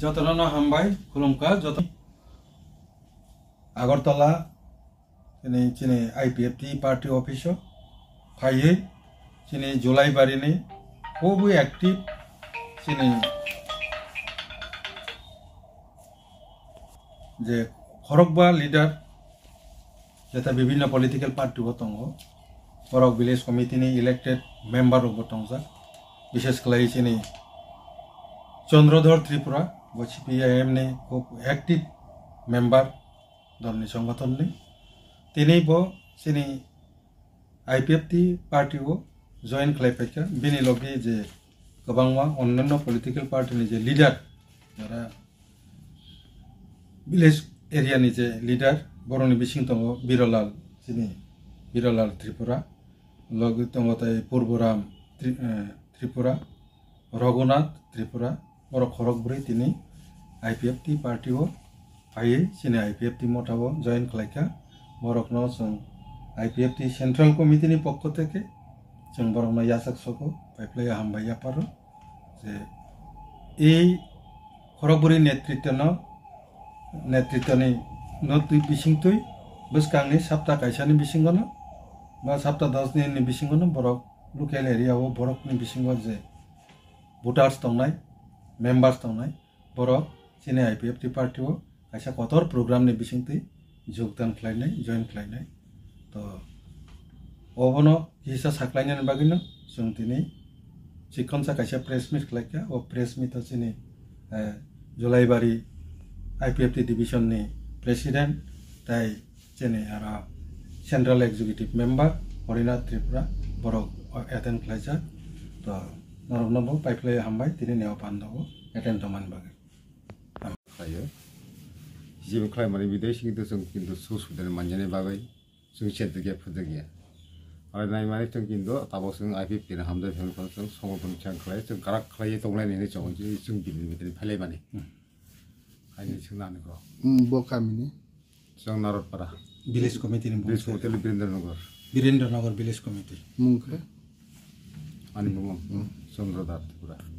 যতনা হামবাই খুলুমকা যত আগরতলা চিনি IPFT party office फाइयै चिनी जुलाई बारिनि खूब एक्टिव चिनी जे खरकबा लीडर जेता विभिन्न पॉलिटिकल पार्टी दंगो खरक विलेज कमिटी नि इलेक्टेड मेम्बर दंजा विशेष कलाई चिनी चंद्रधर त्रिपुरा सीपीआईएम नि खूब एक्टिव मेम्बर दलनि संगठन नि तिनी बो चिनी आईपीएफटी पार्टी को जॉइन खालायफायखा बिनि लगे जे गोबांमा अन्यान्य पॉलिटिकल पार्टी नि जे लीडर जरा विलेज एरिया नि जे लीडर बरनि बिसिं दङ बिरलाल चिनी बिरलाल त्रिपुरा लगे दङ ताय पूर्वराम त्रिपुरा रघुनाथ त्रिपुरा बर खरकब्रै तिनी आईपीएफटी पार्टी को फायै चिनी आईपीएफटी मथाबो जॉइन खालायखा बरकनो जों आईपीएफटी सेंट्रल कमिटी नि पक्ष थेके जों बरकनो यासक सको पाइप्लाय हामबाय यापारो जे ए खरकबुरी नेतृत्वनि नतुइ बिसिंतुइ बसकांनि सप्ताह कायसानि बिसिंगनो बा सप्ताह 10 नि बिसिंगनो बरक लोकल एरियाव बरकनि बिसिंग जे भोटार्स दंनाय मेम्बार्स दंनाय बरक चिनि आईपीएफटी पार्टीव कायसा कथर प्रोग्राम नि बिसिंतुइ योगदान खालायनाय जॉइन खालायनाय तो अबनो हिसा साख्लायनायनि बागैनो जों दिनै सिखनसा कायसा प्रेस मिट खालायखा ओ प्रेस मिट चिनि जुलाइबारि आईपीएफटी डिविजन नि प्रेसिडेंट ताय चिनि आरो central executive member Harinath Tripura बरक एटेन्ड खालायजा तो नरमनबो पाइप्लाय हामबाय दिनै नेव पान्दबो एटेन्ड दमान बागै खायो जीवन खालाय माने विदेश किन्तु सुसुदानि मानजानाय बागै जों सेन्ट गैया फुद गैया आरो नाय माने जों किन्तु ताबो जों आईपीएफटी नि हामदाय फेमखौ जों समर्थन चां खालाय जों काराक खालाय दंलायनायनि जों बिनि फायलाय माने आइनि जों नानोखौ बकामिनि जों नारदपारा विलेज कमिटी नि विलेज होटल वीरेंद्रनगर विलेज कमिटी मुंखौ आनि मुं चंद्रधर त्रिपुरा